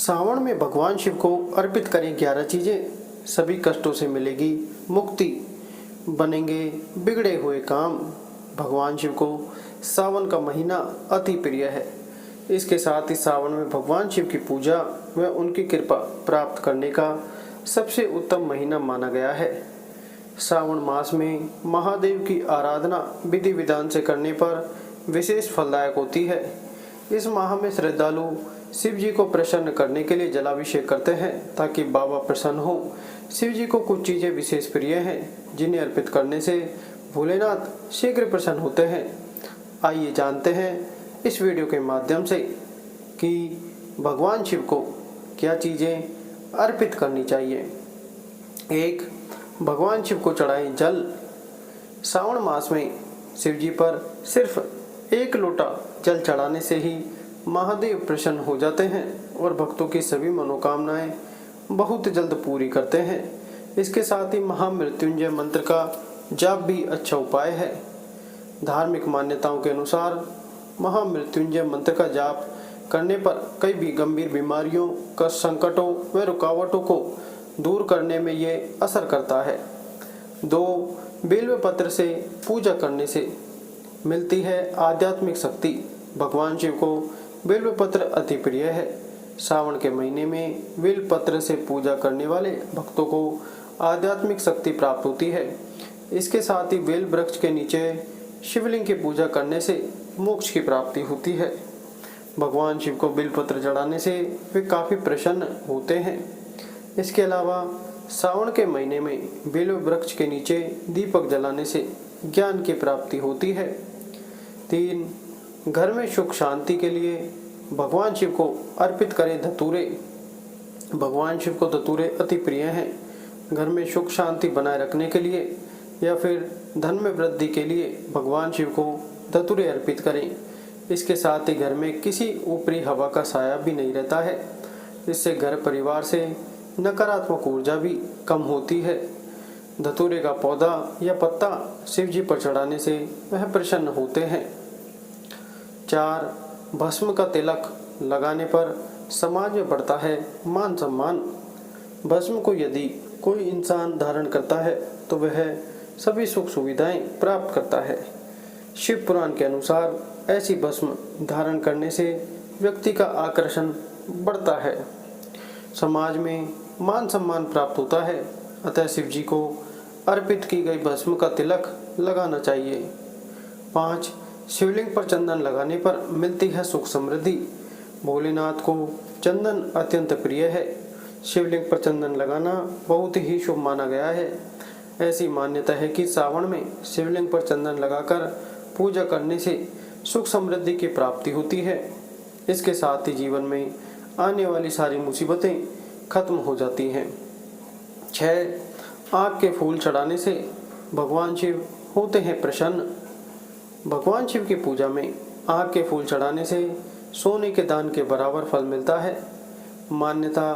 सावन में भगवान शिव को अर्पित करें 11 चीजें, सभी कष्टों से मिलेगी मुक्ति, बनेंगे बिगड़े हुए काम। भगवान शिव को सावन का महीना अति प्रिय है। इसके साथ ही सावन में भगवान शिव की पूजा व उनकी कृपा प्राप्त करने का सबसे उत्तम महीना माना गया है। सावन मास में महादेव की आराधना विधि विधान से करने पर विशेष फलदायक होती है। इस माह में श्रद्धालु शिव जी को प्रसन्न करने के लिए जलाभिषेक करते हैं ताकि बाबा प्रसन्न हो। शिव जी को कुछ चीजें विशेष प्रिय हैं जिन्हें अर्पित करने से भोलेनाथ शीघ्र प्रसन्न होते हैं। आइए जानते हैं इस वीडियो के माध्यम से कि भगवान शिव को क्या चीजें अर्पित करनी चाहिए। 1. भगवान शिव को चढ़ाएं जल। सावन मास में शिव जी पर सिर्फ 1 लोटा जल चढ़ाने से ही महादेव प्रसन्न हो जाते हैं और भक्तों की सभी मनोकामनाएं बहुत जल्द पूरी करते हैं। इसके साथ ही महामृत्युंजय मंत्र का जाप भी अच्छा उपाय है। धार्मिक मान्यताओं के अनुसार महामृत्युंजय मंत्र का जाप करने पर कई भी गंभीर बीमारियों का संकटों व रुकावटों को दूर करने में ये असर करता है। 2. बिल्व पत्र से पूजा करने से मिलती है आध्यात्मिक शक्ति। भगवान शिव को बिल्व पत्र अति प्रिय है। सावन के महीने में बिल्व पत्र से पूजा करने वाले भक्तों को आध्यात्मिक शक्ति प्राप्त होती है। इसके साथ ही बेल वृक्ष के नीचे शिवलिंग की पूजा करने से मोक्ष की प्राप्ति होती है। भगवान शिव को बिल्व पत्र चढ़ाने से वे काफी प्रसन्न होते हैं। इसके अलावा सावन के महीने में बिल्व वृक्ष के नीचे दीपक जलाने से ज्ञान की प्राप्ति होती है। 3. घर में सुख शांति के लिए भगवान शिव को अर्पित करें धतूरे। भगवान शिव को धतूरे अति प्रिय हैं। घर में सुख शांति बनाए रखने के लिए या फिर धन में वृद्धि के लिए भगवान शिव को धतूरे अर्पित करें। इसके साथ ही घर में किसी ऊपरी हवा का साया भी नहीं रहता है। इससे घर परिवार से नकारात्मक ऊर्जा भी कम होती है। धतूरे का पौधा या पत्ता शिव जी पर चढ़ाने से वह प्रसन्न होते हैं। 4. भस्म का तिलक लगाने पर समाज में बढ़ता है मान सम्मान। भस्म को यदि कोई इंसान धारण करता है तो वह सभी सुख सुविधाएं प्राप्त करता है। शिव पुराण के अनुसार ऐसी भस्म धारण करने से व्यक्ति का आकर्षण बढ़ता है, समाज में मान सम्मान प्राप्त होता है। अतः शिव जी को अर्पित की गई भस्म का तिलक लगाना चाहिए। 5. शिवलिंग पर चंदन लगाने पर मिलती है सुख समृद्धि। भोलेनाथ को चंदन अत्यंत प्रिय है। शिवलिंग पर चंदन लगाना बहुत ही शुभ माना गया है। ऐसी मान्यता है कि सावन में शिवलिंग पर चंदन लगाकर पूजा करने से सुख समृद्धि की प्राप्ति होती है। इसके साथ ही जीवन में आने वाली सारी मुसीबतें खत्म हो जाती हैं। 6. आग के फूल चढ़ाने से भगवान शिव होते हैं प्रसन्न। भगवान शिव की पूजा में आग के फूल चढ़ाने से सोने के दान के बराबर फल मिलता है। मान्यता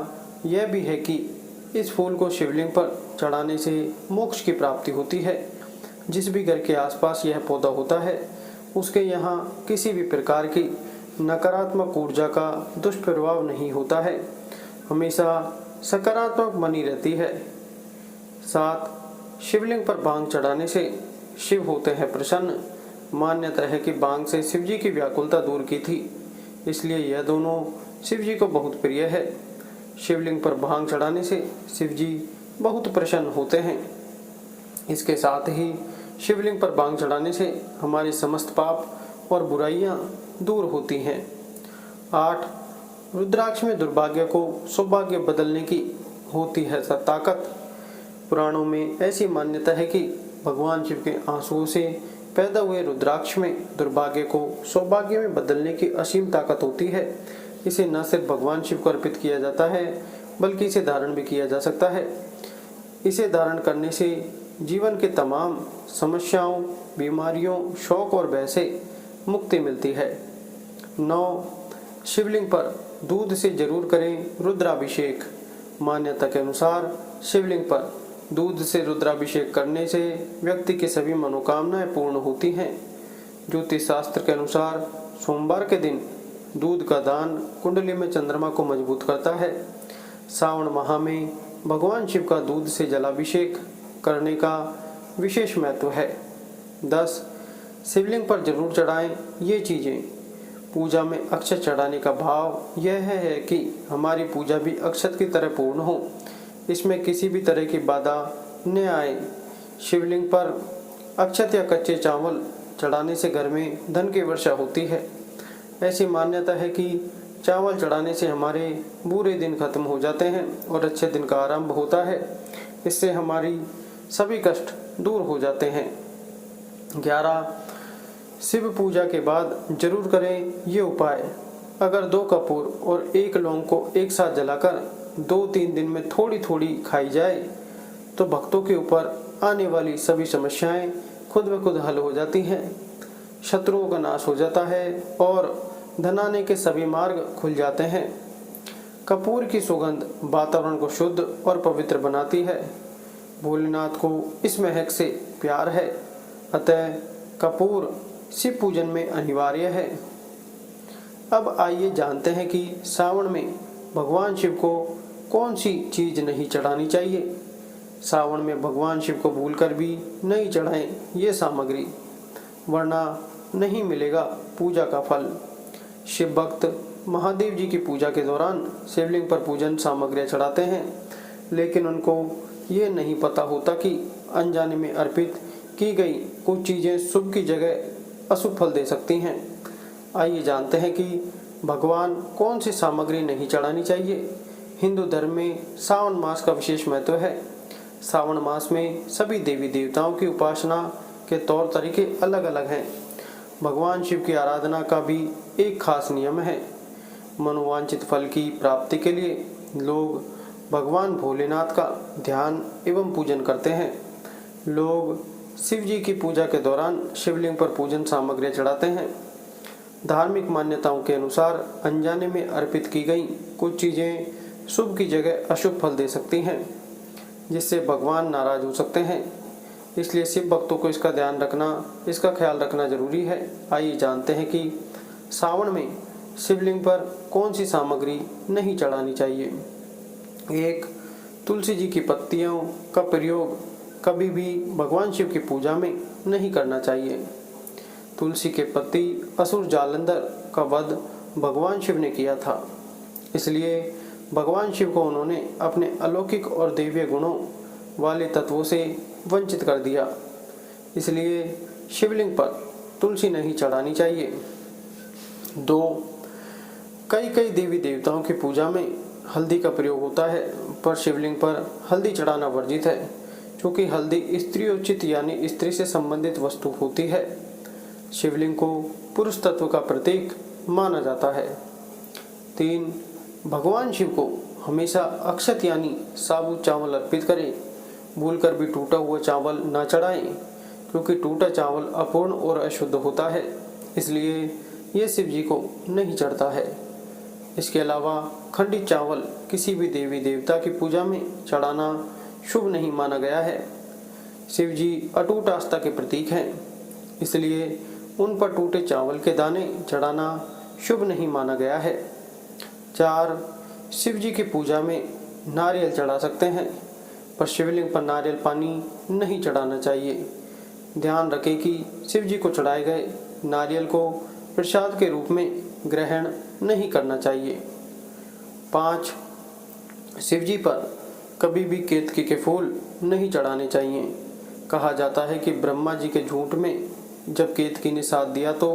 यह भी है कि इस फूल को शिवलिंग पर चढ़ाने से मोक्ष की प्राप्ति होती है। जिस भी घर के आसपास यह पौधा होता है उसके यहाँ किसी भी प्रकार की नकारात्मक ऊर्जा का दुष्प्रभाव नहीं होता है, हमेशा सकारात्मक बनी रहती है। 7. शिवलिंग पर भांग चढ़ाने से शिव होते हैं प्रसन्न। मान्यता है कि भांग से शिव जी की व्याकुलता दूर की थी, इसलिए यह दोनों शिव जी को बहुत प्रिय है। शिवलिंग पर भांग चढ़ाने से शिव जी बहुत प्रसन्न होते हैं। इसके साथ ही शिवलिंग पर भांग चढ़ाने से हमारे समस्त पाप और बुराइयां दूर होती हैं। 8. रुद्राक्ष में दुर्भाग्य को सौभाग्य बदलने की होती है ताकत। पुराणों में ऐसी मान्यता है कि भगवान शिव के आंसुओं से पैदा हुए रुद्राक्ष में दुर्भाग्य को सौभाग्य में बदलने की असीम ताकत होती है। इसे न सिर्फ भगवान शिव को अर्पित किया जाता है बल्कि इसे धारण भी किया जा सकता है। इसे धारण करने से जीवन के तमाम समस्याओं, बीमारियों, शौक और भय से मुक्ति मिलती है। 9. शिवलिंग पर दूध से जरूर करें रुद्राभिषेक। मान्यता के अनुसार शिवलिंग पर दूध से रुद्राभिषेक करने से व्यक्ति की सभी मनोकामनाएं पूर्ण होती हैं। ज्योतिष शास्त्र के अनुसार सोमवार के दिन दूध का दान कुंडली में चंद्रमा को मजबूत करता है। सावन माह में भगवान शिव का दूध से जलाभिषेक करने का विशेष महत्व है। 10. शिवलिंग पर जरूर चढ़ाएं ये चीज़ें। पूजा में अक्षत चढ़ाने का भाव यह है कि हमारी पूजा भी अक्षत की तरह पूर्ण हो, इसमें किसी भी तरह की बाधा न आए। शिवलिंग पर अक्षत या कच्चे चावल चढ़ाने से घर में धन की वर्षा होती है। ऐसी मान्यता है कि चावल चढ़ाने से हमारे बुरे दिन खत्म हो जाते हैं और अच्छे दिन का आरंभ होता है। इससे हमारी सभी कष्ट दूर हो जाते हैं। 11. शिव पूजा के बाद जरूर करें ये उपाय। अगर 2 कपूर और 1 लौंग को एक साथ जलाकर 2-3 दिन में थोड़ी थोड़ी खाई जाए तो भक्तों के ऊपर आने वाली सभी समस्याएं खुद ब खुद हल हो जाती हैं, शत्रुओं का नाश हो जाता है और धन आने के सभी मार्ग खुल जाते हैं। कपूर की सुगंध वातावरण को शुद्ध और पवित्र बनाती है। भोलेनाथ को इस महक से प्यार है, अतः कपूर शिव पूजन में अनिवार्य है। अब आइए जानते हैं कि सावन में भगवान शिव को कौन सी चीज़ नहीं चढ़ानी चाहिए। सावन में भगवान शिव को भूलकर भी नहीं चढ़ाएं ये सामग्री, वरना नहीं मिलेगा पूजा का फल। शिव भक्त महादेव जी की पूजा के दौरान शिवलिंग पर पूजन सामग्रियाँ चढ़ाते हैं, लेकिन उनको ये नहीं पता होता कि अनजाने में अर्पित की गई कुछ चीज़ें शुभ की जगह अशुभ फल दे सकती हैं। आइए जानते हैं कि भगवान कौन सी सामग्री नहीं चढ़ानी चाहिए। हिंदू धर्म में सावन मास का विशेष महत्व है। सावन मास में सभी देवी देवताओं की उपासना के तौर तरीके अलग अलग हैं। भगवान शिव की आराधना का भी एक खास नियम है। मनोवांछित फल की प्राप्ति के लिए लोग भगवान भोलेनाथ का ध्यान एवं पूजन करते हैं। लोग शिव जी की पूजा के दौरान शिवलिंग पर पूजन सामग्रियाँ चढ़ाते हैं। धार्मिक मान्यताओं के अनुसार अनजाने में अर्पित की गई कुछ चीज़ें शुभ की जगह अशुभ फल दे सकती हैं, जिससे भगवान नाराज हो सकते हैं। इसलिए शिव भक्तों को इसका ख्याल रखना जरूरी है। आइए जानते हैं कि सावन में शिवलिंग पर कौन सी सामग्री नहीं चढ़ानी चाहिए। 1. तुलसी जी की पत्तियों का प्रयोग कभी भी भगवान शिव की पूजा में नहीं करना चाहिए। तुलसी के पत्ती असुर जालंधर का वध भगवान शिव ने किया था, इसलिए भगवान शिव को उन्होंने अपने अलौकिक और दैवीय गुणों वाले तत्वों से वंचित कर दिया। इसलिए शिवलिंग पर तुलसी नहीं चढ़ानी चाहिए। 2. कई देवी देवताओं की पूजा में हल्दी का प्रयोग होता है, पर शिवलिंग पर हल्दी चढ़ाना वर्जित है, क्योंकि हल्दी स्त्रियोचित यानी स्त्री से संबंधित वस्तु होती है। शिवलिंग को पुरुष तत्व का प्रतीक माना जाता है। 3. भगवान शिव को हमेशा अक्षत यानी साबुत चावल अर्पित करें। भूलकर भी टूटा हुआ चावल ना चढ़ाएं, क्योंकि टूटा चावल अपूर्ण और अशुद्ध होता है, इसलिए ये शिव जी को नहीं चढ़ता है। इसके अलावा खंडित चावल किसी भी देवी देवता की पूजा में चढ़ाना शुभ नहीं माना गया है। शिव जी अटूट आस्था के प्रतीक हैं, इसलिए उन पर टूटे चावल के दाने चढ़ाना शुभ नहीं माना गया है। 4. शिव जी की पूजा में नारियल चढ़ा सकते हैं, पर शिवलिंग पर नारियल पानी नहीं चढ़ाना चाहिए। ध्यान रखें कि शिव जी को चढ़ाए गए नारियल को प्रसाद के रूप में ग्रहण नहीं करना चाहिए। 5. शिव जी पर कभी भी केतकी के फूल नहीं चढ़ाने चाहिए। कहा जाता है कि ब्रह्मा जी के झूठ में जब केतकी ने साथ दिया तो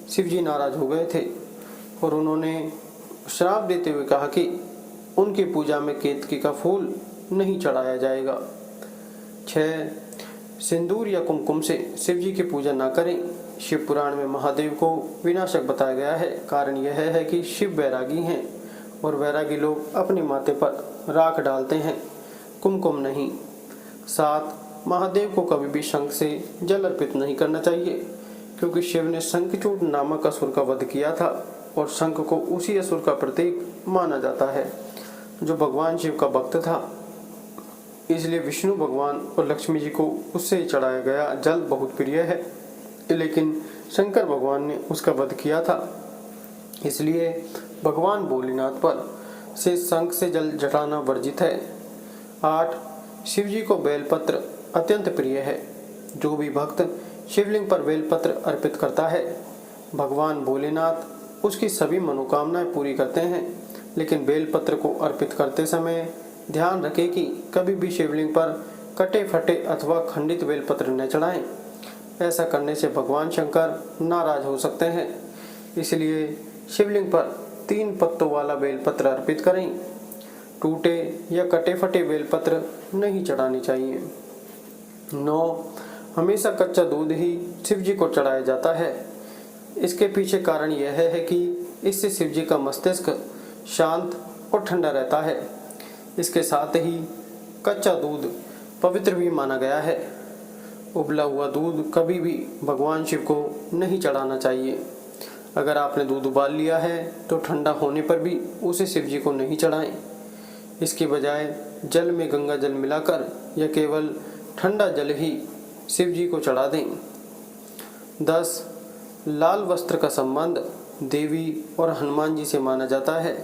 शिव जी नाराज हो गए थे और उन्होंने श्राप देते हुए कहा कि उनकी पूजा में केतकी का फूल नहीं चढ़ाया जाएगा। 6. सिंदूर या कुमकुम से शिव जी की पूजा ना करें। शिव पुराण में महादेव को विनाशक बताया गया है। कारण यह है कि शिव वैरागी हैं और वैरागी लोग अपने माथे पर राख डालते हैं, कुमकुम नहीं। 7. महादेव को कभी भी शंख से जल अर्पित नहीं करना चाहिए, क्योंकि शिव ने शंखचूड नामक असुर का वध किया था और शंख को उसी असुर का प्रतीक माना जाता है जो भगवान शिव का भक्त था। इसलिए विष्णु भगवान और लक्ष्मी जी को उससे चढ़ाया गया जल बहुत प्रिय है, लेकिन शंकर भगवान ने उसका वध किया था। इसलिए भगवान भोलेनाथ पर से शंख से जल चढ़ाना वर्जित है। 8. शिव जी को बेलपत्र अत्यंत प्रिय है। जो भी भक्त शिवलिंग पर बेलपत्र अर्पित करता है, भगवान भोलेनाथ उसकी सभी मनोकामनाएं पूरी करते हैं। लेकिन बेलपत्र को अर्पित करते समय ध्यान रखें कि कभी भी शिवलिंग पर कटे फटे अथवा खंडित बेलपत्र न चढ़ाएं। ऐसा करने से भगवान शंकर नाराज हो सकते हैं। इसलिए शिवलिंग पर 3 पत्तों वाला बेलपत्र अर्पित करें। टूटे या कटे फटे बेलपत्र नहीं चढ़ाने चाहिए। 9. हमेशा कच्चा दूध ही शिव जी को चढ़ाया जाता है। इसके पीछे कारण यह है कि इससे शिव जी का मस्तिष्क शांत और ठंडा रहता है। इसके साथ ही कच्चा दूध पवित्र भी माना गया है। उबला हुआ दूध कभी भी भगवान शिव को नहीं चढ़ाना चाहिए। अगर आपने दूध उबाल लिया है तो ठंडा होने पर भी उसे शिव जी को नहीं चढ़ाएं। इसके बजाय जल में गंगा जल मिलाकर या केवल ठंडा जल ही शिव जी को चढ़ा दें। 10. लाल वस्त्र का संबंध देवी और हनुमान जी से माना जाता है।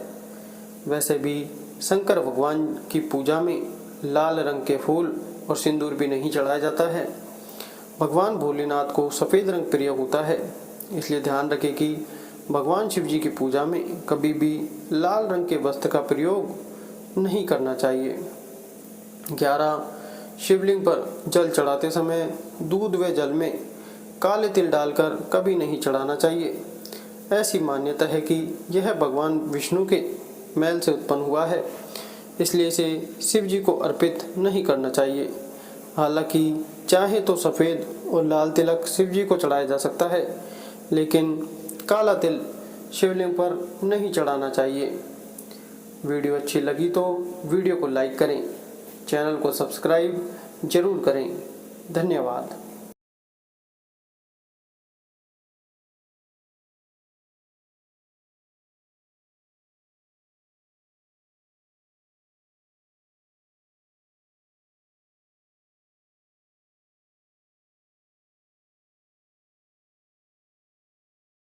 वैसे भी शंकर भगवान की पूजा में लाल रंग के फूल और सिंदूर भी नहीं चढ़ाया जाता है। भगवान भोलेनाथ को सफ़ेद रंग प्रिय होता है। इसलिए ध्यान रखें कि भगवान शिव जी की पूजा में कभी भी लाल रंग के वस्त्र का प्रयोग नहीं करना चाहिए। 11. शिवलिंग पर जल चढ़ाते समय दूध व जल में काले तिल डालकर कभी नहीं चढ़ाना चाहिए। ऐसी मान्यता है कि यह भगवान विष्णु के मैल से उत्पन्न हुआ है, इसलिए इसे शिव जी को अर्पित नहीं करना चाहिए। हालांकि चाहे तो सफ़ेद और लाल तिलक शिव जी को चढ़ाया जा सकता है, लेकिन काला तिल शिवलिंग पर नहीं चढ़ाना चाहिए। वीडियो अच्छी लगी तो वीडियो को लाइक करें, चैनल को सब्सक्राइब जरूर करें। धन्यवाद।